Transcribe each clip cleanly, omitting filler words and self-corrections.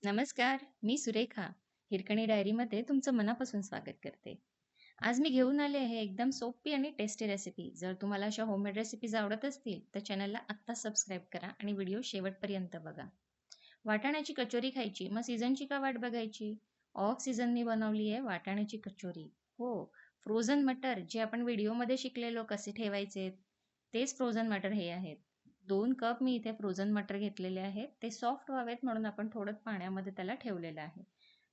नमस्कार, मी सुरेखा. हिरकणी डायरीमध्ये तुमचं मनापासून स्वागत करते. आज मी घेऊन आले आहे एकदम सोपी आणि टेस्टी रेसिपी. जर तुम्हाला अशा होममेड रेसिपीज आवडत असतील, तर चॅनलला आत्ता सबस्क्राईब करा आणि व्हिडिओ शेवटपर्यंत बघा. वाटाण्याची कचोरी खायची, मग सीझनची का वाट बघायची? ऑफ सीझननी बनवली आहे वाटाण्याची कचोरी. हो, फ्रोझन मटर जे आपण व्हिडिओमध्ये शिकलेलो कसे ठेवायचे, तेच फ्रोझन मटर हे आहेत. 2 कप मी इथे फ्रोझन मटर घेतलेले आहेत. ते सॉफ्ट व्हावेत म्हणून आपण थोडं पाण्यामध्ये त्याला ठेवलेलं आहे.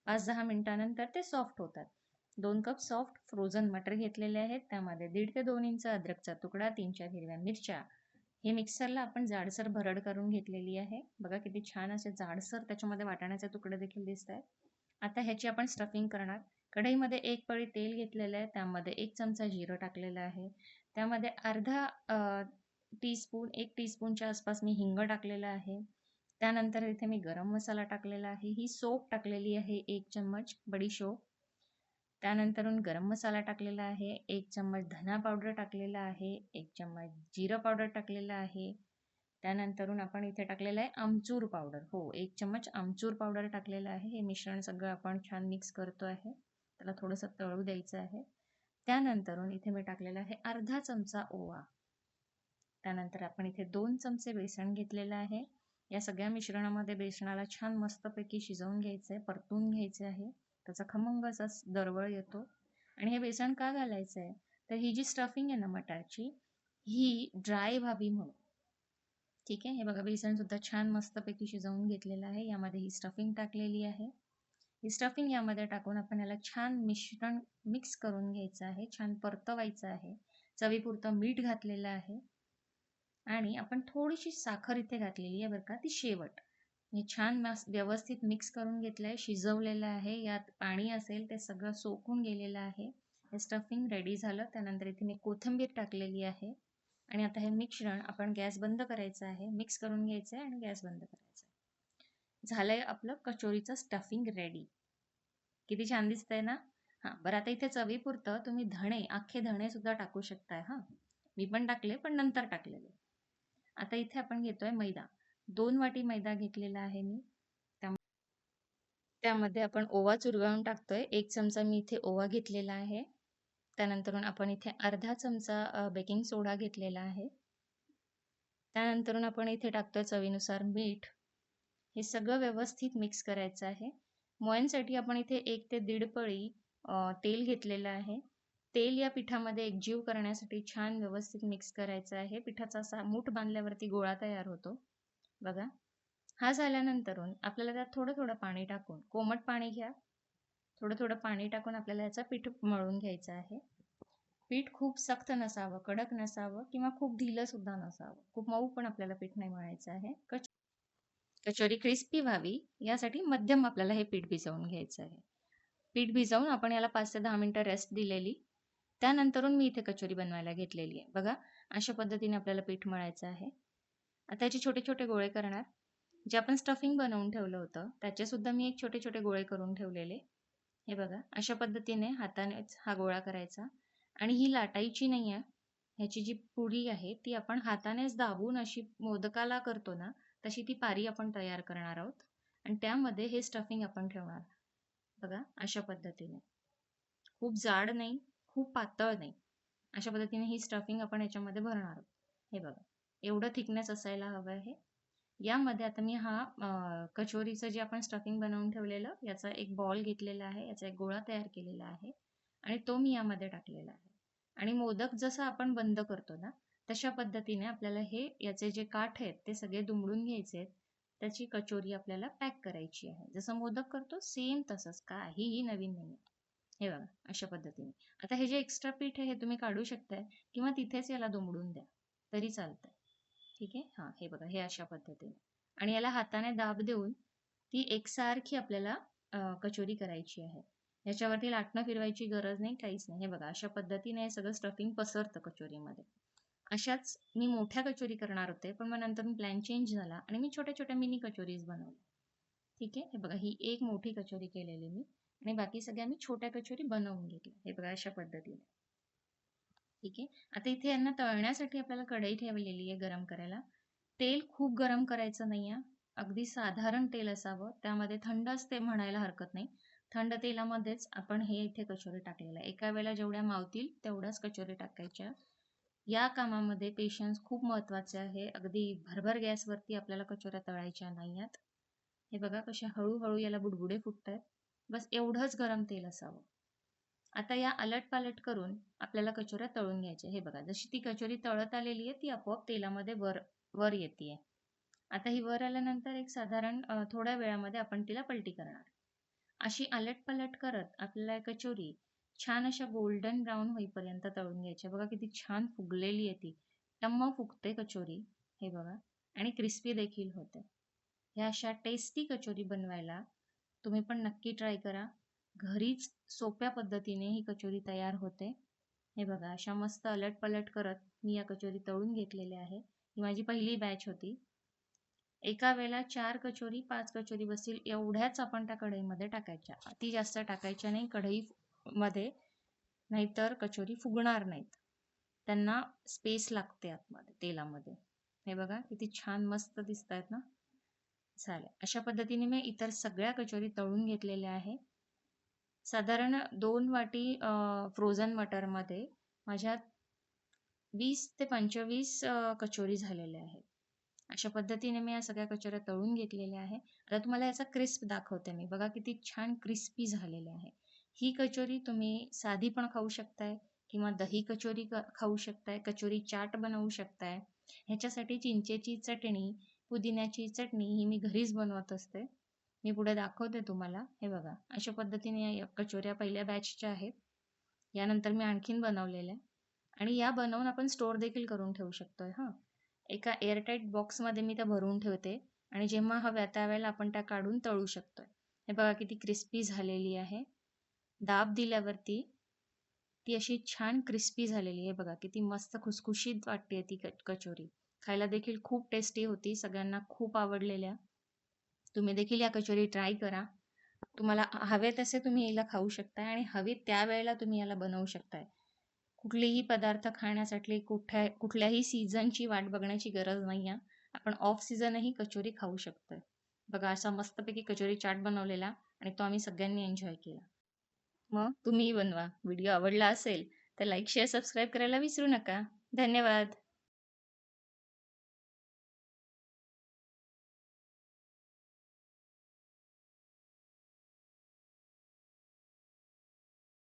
5-10 मिनिटानंतर ते सॉफ्ट होतात. 2 कप सॉफ्ट फ्रोझन मटर घेतलेले आहेत. त्यामध्ये 1.5 ते 2 इंच अद्रकचा तुकडा, 3-4 हिरव्या मिरच्या. हे मिक्सरला आपण जाडसर भरड करून घेतलेली आहे. बघा किती छान असे जाडसर त्याच्यामध्ये वाटाण्याचे तुकडे देखील दिसत आहेत. आता ह्याची आपण स्टफिंग करणार. कढईमध्ये 1 पळी तेल घेतलेलं आहे. त्यामध्ये 1 चमचा जिरं टाकलेलं आहे. त्यामध्ये अर्धा टीस्पून 1 टीस्पूनच्या आसपास मी हिंग टाकलेला आहे. त्यानंतर इथे मी गरम मसाला टाकलेला आहे. ही सोप टाकलेली आहे 1 चम्मच बडीशोप. त्यानंतरून गरम मसाला टाकलेला आहे. 1 चम्मच धना पावडर टाकलेला आहे. 1 चम्मच जिरं पावडर टाकलेलं आहे. त्यानंतरून आपण इथे टाकलेलं आहे आमचूर पावडर. हो, 1 चम्मच आमचूर पावडर टाकलेलं आहे. हे मिश्रण सगळं आपण छान मिक्स करतो आहे. त्याला थोडंसं तळू द्यायचं आहे. त्यानंतरून इथे मी टाकलेला आहे अर्धा चमचा ओवा. त्यानंतर आपण इथे 2 चमचे बेसन घेतलेलं आहे. या सगळ्या मिश्रणामध्ये बेसनाला छान मस्तपैकी शिजवून घ्यायचं आहे, परतून घ्यायचं आहे. त्याचा खमंग असा दरवळ येतो. आणि हे बेसन का घालायचं आहे? तर ही जी स्टफिंग आहे ना मटारची, ही ड्राय व्हावी म्हणून. ठीक आहे. हे बघा बेसन सुद्धा छान मस्तपैकी शिजवून घेतलेलं आहे. यामध्ये ही स्टफिंग टाकलेली आहे. ही स्टफिंग यामध्ये टाकून आपण याला छान मिश्रण मिक्स करून घ्यायचं आहे. छान परतवायचं आहे. चवीपुरतं मीठ घातलेलं आहे. आणि आपण थोडीशी साखर इथे घातलेली आहे बरं का, ती शेवट. हे छान व्यवस्थित मिक्स करून घेतलंय, शिजवलेलं आहे. यात पाणी असेल ते सगळं सोकून गेलेलं आहे. हे स्टफिंग रेडी झालं. त्यानंतर इथे मी कोथिंबीर टाकलेली आहे. आणि आता हे मिश्रण आपण गॅस बंद करायचं आहे. मिक्स करून घ्यायचं आहे आणि गॅस बंद करायचा आहे. झालंय आपलं कचोरीचं स्टफिंग रेडी. किती छान दिसतंय ना? हां, बरं आता इथे चवीपुरतं तुम्ही धणे, अख्खे धणे सुद्धा टाकू शकताय हां. मी पण टाकले, पण नंतर टाकलेले. आता इथे आपण घेतोय मैदा. 2 वाटी मैदा घेतलेला आहे मी. त्यामध्ये आपण ओवा चुरगळून टाकतोय. 1 चमचा मी इथे ओवा घेतलेला आहे. त्यानंतरून आपण इथे अर्धा चमचा बेकिंग सोडा घेतलेला आहे. त्यानंतरून आपण इथे टाकतोय चवीनुसार मीठ. हे सगळं व्यवस्थित मिक्स करायचं आहे. मोहनसाठी आपण इथे 1 ते 1.5 पळी तेल घेतलेलं आहे. तेल या पिठामध्ये एकजीव करण्यासाठी छान व्यवस्थित मिक्स करायचं आहे. पिठाचा असा मूठ बांधल्यावरती गोळा तयार होतो. बघा. हा झाल्यानंतरून आपल्याला त्यात थोडं-थोडं पाणी टाकून, कोमट पाणी घ्या. थोडं-थोडं पाणी टाकून आपल्याला याचं पीठ मळून घ्यायचं आहे. पीठ खूप सख्त नसावं, कडक नसावं किंवा खूप ढिलं सुद्धा नसावं. खूप मऊ पण आपल्याला पीठ नाही मळायचं आहे. कचोरी क्रिस्पी व्हावी यासाठी मध्यम आपल्याला हे पीठ भिजवून घ्यायचं आहे. पीठ भिजवून आपण याला 5 ते 10 मिनिटं रेस्ट दिलेली. त्यानंतरून मी इथे कचोरी बनवायला घेतलेली आहे. बघा, अशा पद्धतीने आपल्याला पीठ मळायचं आहे. आता याचे छोटे-छोटे गोळे करणार. जे आपण स्टफिंग बनवून ठेवलं होतं, त्याचे सुद्धा मी एक छोटे-छोटे गोळे करून ठेवलेले. हे बघा, अशा पद्धतीने हातानेच हा गोळा करायचा आणि ही लाटायची नाहीये. ह्याची जी पुडी आहे, ती आपण हातानेच दाबून अशी मोदकाला करतो ना, तशी ती पारी आपण तयार करणार आहोत आणि त्यामध्ये हे स्टफिंग आपण ठेवणार. बघा, अशा पद्धतीने. खूप जाड नाही, खूप पातळ नाही. अशा पद्धतीने ही स्टफिंग आपण याच्यामध्ये भरणार आहोत. हे बघा, एवढं थिकनेस असायला हवं आहे. यामध्ये आता मी कचोरीचं जे आपण स्टफिंग बनवून ठेवलेलं, याचा एक बॉल घेतलेला आहे, याचा एक गोळा तयार केलेला आहे आणि तो मी यामध्ये टाकलेला आहे. आणि मोदक जसं आपण बंद करतो ना, तशा पद्धतीने आपल्याला हे याचे जे काठ आहेत, ते सगळे दुमडून घ्यायचे आहेत. त्याची कचोरी आपल्याला पॅक करायची आहे. जसं मोदक करतो सेम तसंच, काहीही नवीन नाहीये. हे बघा, अशा पद्धतीने. आता हे जे एक्स्ट्रा पीठ आहे, हे तुम्ही काढू शकताय किंवा तिथेच याला दुमडून द्या, तरी चालतंय. ठीक आहे. हां, हे बघा, हे अशा पद्धतीने आणि याला हाताने दाब देऊन ती एकसारखी आपल्याला कचोरी करायची आहे. याच्यावरती लाटणं फिरवायची गरज नाही, काहीच नाही. हे बघा, अशा पद्धतीने हे सगळं स्टफिंग पसरतं कचोरीमध्ये. अशाच मी मोठ्या कचोरी करणार होते, पण मग नंतर प्लॅन चेंज झाला आणि मी छोट्या-छोट्या मिनी कचोरीज बनवल्या. ठीक आहे. हे बघा, ही एक मोठी कचोरी केलेली मी आणि बाकी सगळ्या मी छोट्या कचोरी बनवून घेतल्या. हे बघा, अशा पद्धतीने. ठीक आहे. आता इथे यांना तळण्यासाठी आपल्याला कढई ठेवलेली आहे गरम करायला. तेल खूप गरम करायचं नाहीये. अगदी साधारण तेल असावं. त्यामध्ये थंडच ते म्हणायला हरकत नाही. थंड तेलामध्येच आपण हे इथे कचोरी टाकलेलं आहे. एका वेळेला जेवढ्या मावतील तेवढ्याच कचोरी टाकायच्या. या कामामध्ये पेशन्स खूप महत्त्वाचे आहे. अगदी भरभर गॅसवरती आपल्याला कचोऱ्या तळायच्या नाहीयेत. हे बघा कशा हळू याला बुडबुडे फुटतायत. बस एवढंच गरम तेल असावं. आता या अलट-पालट करून आपल्याला कचोऱ्या तळून घ्यायच्या. हे बघा जशी ती कचोरी तळत आलेली आहे, ती आपोआप तेलामध्ये वर वर येतीये. आता ही वर आल्यानंतर एक साधारण थोड्या वेळामध्ये आपण तिला पलटी करणार. अशी अलट-पलट करत आपल्याला कचोरी छान अशा गोल्डन ब्राउन होईपर्यंत तळून घ्यायची. बघा किती छान फुगलेली आहे ती. टम्म फुगते कचोरी. हे बघा आणि क्रिस्पी देखील होते. ह्या अशा टेस्टी कचोरी बनवायला तुम्ही पण नक्की ट्राय करा. घरीच सोप्या पद्धतीने ही कचोरी तयार होते. हे बघा अशा मस्त अलट-पलट करत मी या कचोरी तळून घेतलेल्या आहे. ही माझी पहिली बॅच होती. एका वेळेला 4 कचोरी, 5 कचोरी बसतील एवढ्याच आपण त्या कढईमध्ये टाकायच्या. अति जास्त टाकायच्या नाही कढईमध्ये, नाहीतर कचोरी फुगणार नाहीत. त्यांना स्पेस लागते आतमध्ये तेलामध्ये. हे बघा किती छान मस्त दिसतायत ना? चालेल. अशा पद्धतीने मी इतर सगळ्या कचोरी तळून घेतलेल्या आहे. साधारण 2 वाटी फ्रोझन मटरमध्ये माझ्या 20 ते 25 कचोरी झालेल्या आहेत. अशा पद्धतीने मी या सगळ्या कचोऱ्या तळून घेतलेल्या आहे. आता तुम्हाला याचा क्रिस्प दाखवते मी. बघा किती छान क्रिस्पी झालेले आहे. ही कचोरी तुम्ही साधी पण खाऊ शकताय किंवा दही कचोरी खाऊ शकताय, कचोरी चाट बनवू शकताय. ह्याच्यासाठी चिंचेची चटणी, पुदिन्याची चटणी ही मी घरीच बनवत असते. मी पुढे दाखवते तुम्हाला. हे बघा अशा पद्धतीने या कचोऱ्या पहिल्या बॅचच्या आहेत. यानंतर मी आणखीन बनवलेल्या आणि या बनवून आपण स्टोअर देखील करून ठेवू शकतोय हां. एका एअरटाईट बॉक्समध्ये मी त्या भरून ठेवते आणि जेव्हा हव्या त्यावेळेला आपण त्या काढून तळू शकतोय. हे बघा किती क्रिस्पी झालेली आहे. दाब दिल्यावरती ती अशी छान क्रिस्पी झालेली आहे. बघा किती मस्त खुसखुशीत वाटते ती कचोरी. खायला देखील खूप टेस्टी होती. सगळ्यांना खूप आवडलेल्या. तुम्ही देखील या कचोरी ट्राय करा. तुम्हाला हवे तसे तुम्ही याला खाऊ शकताय आणि हवे त्यावेळेला तुम्ही याला बनवू शकताय. कुठलेही पदार्थ खाण्यासाठी कुठल्याही सीझनची वाट बघण्याची गरज नाही आहे. आपण ऑफ सीझनही कचोरी खाऊ शकतोय. बघा असा मस्तपैकी कचोरी चाट बनवलेला आणि तो आम्ही सगळ्यांनी एन्जॉय केला. मग तुम्हीही बनवा. व्हिडिओ आवडला असेल तर लाईक, शेअर, सबस्क्राईब करायला विसरू नका. धन्यवाद.